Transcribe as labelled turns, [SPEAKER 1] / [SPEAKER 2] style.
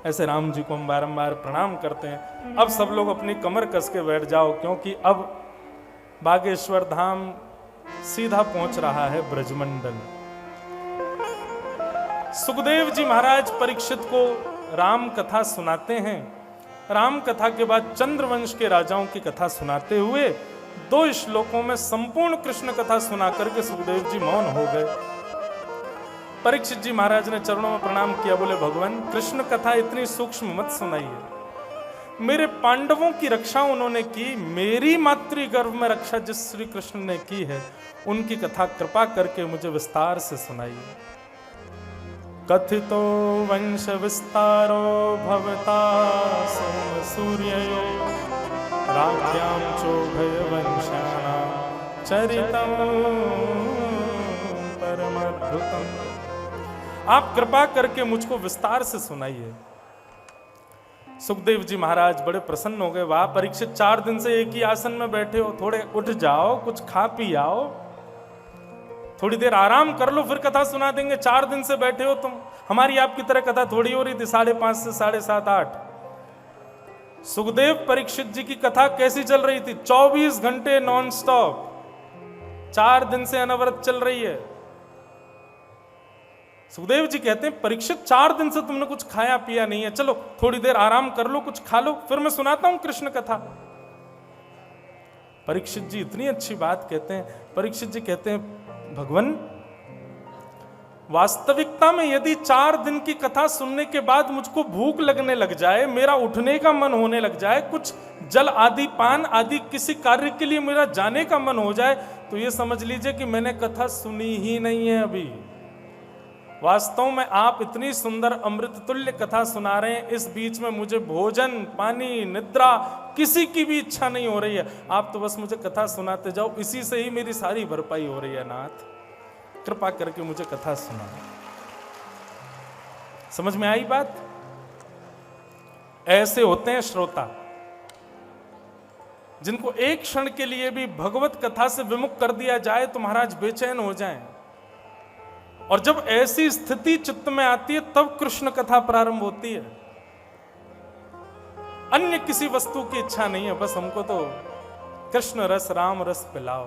[SPEAKER 1] ऐसे राम जी को हम बारंबार प्रणाम करते हैं। अब सब लोग अपनी कमर कस के बैठ जाओ, क्योंकि अब बागेश्वर धाम सीधा पहुंच रहा है ब्रजमंडल। सुखदेव जी महाराज परीक्षित को राम कथा सुनाते हैं। राम कथा के बाद चंद्रवंश के राजाओं की कथा सुनाते हुए 2 श्लोकों में संपूर्ण कृष्ण कथा सुना करके सुखदेव जी मौन हो गए। परीक्षित जी महाराज ने चरणों में प्रणाम किया, बोले भगवान कृष्ण कथा इतनी सूक्ष्म मत सुनाइए। मेरे पांडवों की रक्षा उन्होंने की, मेरी मातृ गर्भ में रक्षा जिस श्री कृष्ण ने की है उनकी कथा कृपा करके मुझे विस्तार से सुनाइए। कथितो वंश विस्तारो भवता सोम सूर्ययो राज्ञां चोभय वंशानां चरितं परमाद्भुतम्। आप कृपा करके मुझको विस्तार से सुनाइए। सुखदेव जी महाराज बड़े प्रसन्न हो गए। वाह परीक्षित, 4 दिन से एक ही आसन में बैठे हो, थोड़े उठ जाओ, कुछ खा पी आओ, थोड़ी देर आराम कर लो, फिर कथा सुना देंगे। 4 दिन से बैठे हो तुम, हमारी आपकी तरह कथा थोड़ी हो रही थी 5:30 से 7:30 8। सुखदेव परीक्षित जी की कथा कैसी चल रही थी? 24 घंटे नॉन स्टॉप, 4 दिन से अनवरत चल रही है। सुखदेव जी कहते हैं परीक्षित 4 दिन से तुमने कुछ खाया पिया नहीं है, चलो थोड़ी देर आराम कर लो, कुछ खा लो, फिर मैं सुनाता हूं कृष्ण कथा। परीक्षित जी इतनी अच्छी बात कहते हैं। परीक्षित जी कहते हैं भगवान वास्तविकता में यदि 4 दिन की कथा सुनने के बाद मुझको भूख लगने लग जाए, मेरा उठने का मन होने लग जाए, कुछ जल आदि पान आदि किसी कार्य के लिए मेरा जाने का मन हो जाए, तो ये समझ लीजिए कि मैंने कथा सुनी ही नहीं है अभी। वास्तव में आप इतनी सुंदर अमृत तुल्य कथा सुना रहे हैं, इस बीच में मुझे भोजन पानी निद्रा किसी की भी इच्छा नहीं हो रही है। आप तो बस मुझे कथा सुनाते जाओ, इसी से ही मेरी सारी भरपाई हो रही है। नाथ कृपा करके मुझे कथा सुना। समझ में आई बात? ऐसे होते हैं श्रोता जिनको एक क्षण के लिए भी भगवत कथा से विमुख कर दिया जाए तो महाराज बेचैन हो जाएं। और जब ऐसी स्थिति चित्त में आती है तब कृष्ण कथा प्रारंभ होती है। अन्य किसी वस्तु की इच्छा नहीं है, बस हमको तो कृष्ण रस राम रस पिलाओ।